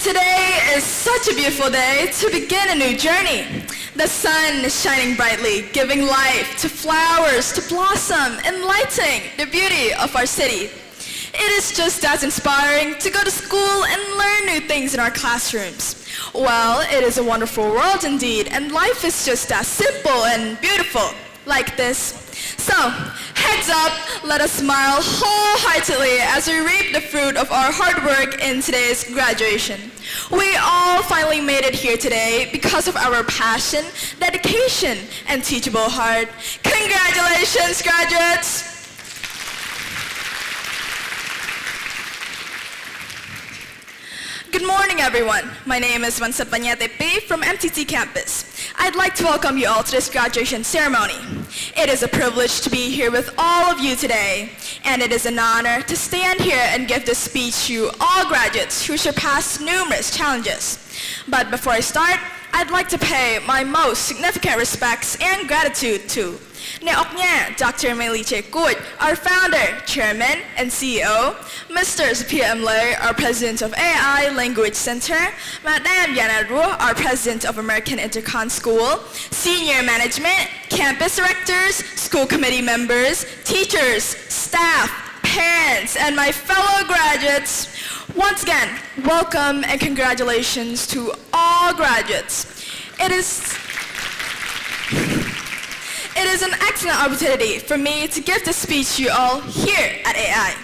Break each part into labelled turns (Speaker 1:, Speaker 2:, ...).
Speaker 1: Today is such a beautiful day to begin a new journey. The sun is shining brightly, giving life to flowers to blossom, enlightening the beauty of our city. It is just as inspiring to go to school and learn new things in our classrooms. Well, it is a wonderful world indeed, and life is just as simple and beautiful, like this. So, heads up, let us smile wholeheartedly as we reap the fruit of our hard work in today's graduation. We all finally made it here today because of our passion, dedication, and teachable heart. Congratulations, graduates! Good morning, everyone. My name is Vansith Panhatepy from MTT campus. I'd like to welcome you all to this graduation ceremony. It is a privilege to be here with all of you today, and it is an honor to stand here and give this speech to all graduates who surpassed numerous challenges. But before I start, I'd like to pay my most significant respects and gratitude to Dr. MJQE, our founder, chairman, and CEO, Mr. Sophia Lay, our president of AI Language Center, Madam Yana Ru, our president of American Intercon School, senior management, campus directors, school committee members, teachers, staff, parents, and my fellow graduates. Once again, welcome and congratulations to all graduates. It is an excellent opportunity for me to give this speech to you all here at AI.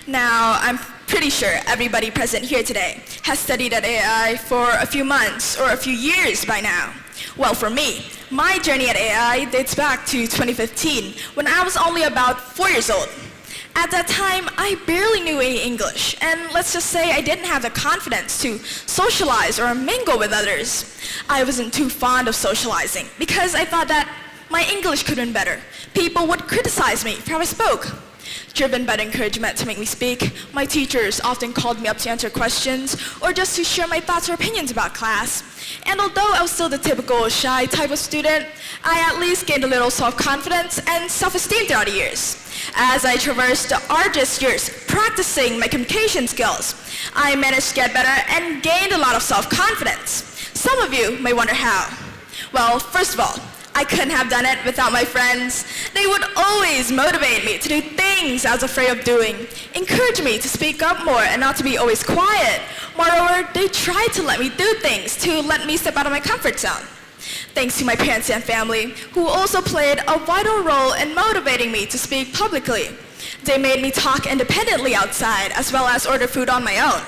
Speaker 1: Now, I'm pretty sure everybody present here today has studied at AI for a few months or a few years by now. Well, for me, my journey at AI dates back to 2015 when I was only about 4 years old. At that time, I barely knew any English, and let's just say I didn't have the confidence to socialize or mingle with others. I wasn't too fond of socializing because I thought that my English could have been better. People would criticize me for how I spoke. Driven by the encouragement to make me speak, my teachers often called me up to answer questions or just to share my thoughts or opinions about class. And although I was still the typical shy type of student, I at least gained a little self-confidence and self-esteem throughout the years. As I traversed the arduous years practicing my communication skills, I managed to get better and gained a lot of self-confidence. Some of you may wonder how. Well, first of all, I couldn't have done it without my friends. They would always motivate me to do things I was afraid of doing, encourage me to speak up more and not to be always quiet. Moreover, they tried to let me do things to let me step out of my comfort zone. Thanks to my parents and family, who also played a vital role in motivating me to speak publicly. They made me talk independently outside as well as order food on my own.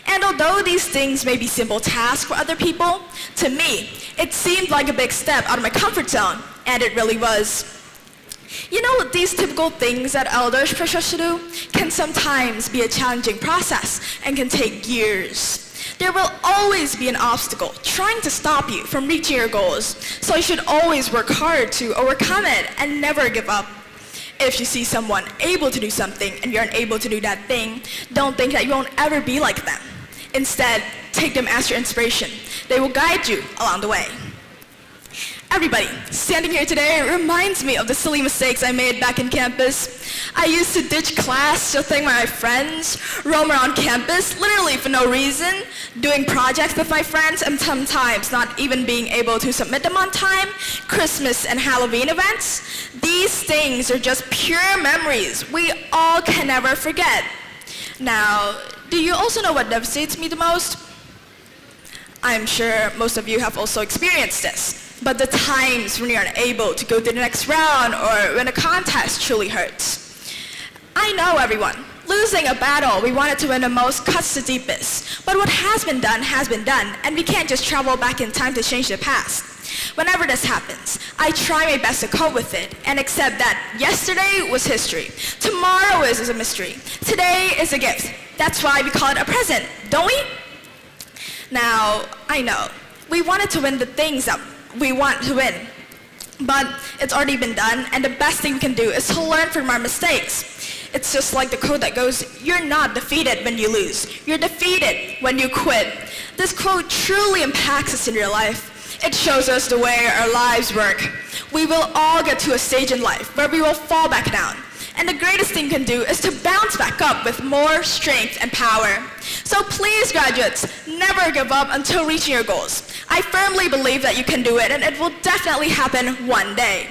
Speaker 1: And although these things may be simple tasks for other people, to me, it seemed like a big step out of my comfort zone, and it really was. You know, these typical things that elders push us to do can sometimes be a challenging process and can take years. There will always be an obstacle trying to stop you from reaching your goals, so you should always work hard to overcome it and never give up. If you see someone able to do something and you're unable to do that thing, don't think that you won't ever be like them. Instead, take them as your inspiration. They will guide you along the way. Everybody standing here today reminds me of the silly mistakes I made back in campus. I used to ditch class to hang with my friends, roam around campus literally for no reason, doing projects with my friends and sometimes not even being able to submit them on time, Christmas and Halloween events. These things are just pure memories we all can never forget. Now, do you also know what devastates me the most? I'm sure most of you have also experienced this. But the times when you're unable to go to the next round or when a contest truly hurts. I know, everyone, losing a battle we wanted to win the most cuts the deepest. But what has been done, and we can't just travel back in time to change the past. Whenever this happens, I try my best to cope with it and accept that yesterday was history, tomorrow is a mystery, today is a gift. That's why we call it a present, don't we? Now, I know, we wanted to win the things that we want to win, but it's already been done, and the best thing we can do is to learn from our mistakes. It's just like the quote that goes, "You're not defeated when you lose, you're defeated when you quit." This quote truly impacts us in real life. It shows us the way our lives work. We will all get to a stage in life where we will fall back down, And the greatest thing you can do is to bounce back up with more strength and power. So please, graduates, never give up until reaching your goals. I firmly believe that you can do it, and it will definitely happen one day.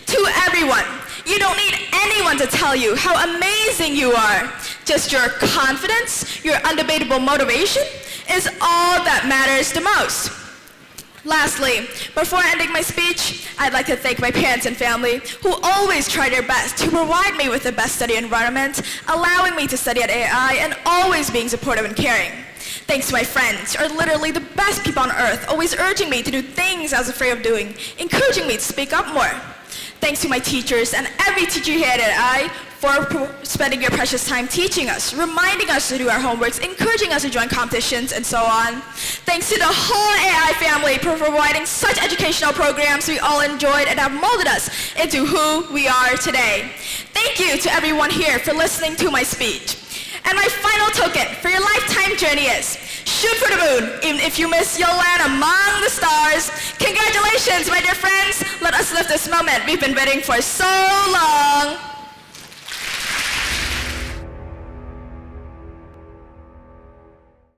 Speaker 1: To everyone, you don't need anyone to tell you how amazing you are. Just your confidence, your undebatable motivation is all that matters the most. Lastly, before ending my speech, I'd like to thank my parents and family who always try their best to provide me with the best study environment, allowing me to study at AI and always being supportive and caring. Thanks to my friends, who are literally the best people on earth, always urging me to do things I was afraid of doing, encouraging me to speak up more. Thanks to my teachers and every teacher here at AI for spending your precious time teaching us, reminding us to do our homeworks, encouraging us to join competitions, and so on. Thanks to the whole AI family for providing such educational programs we all enjoyed and have molded us into who we are today. Thank you to everyone here for listening to my speech. And my final token for your lifetime journey is, shoot for the moon. Even if you miss, you'll land among the stars. Congratulations, my dear friends. Let us live this moment we've been waiting for so long.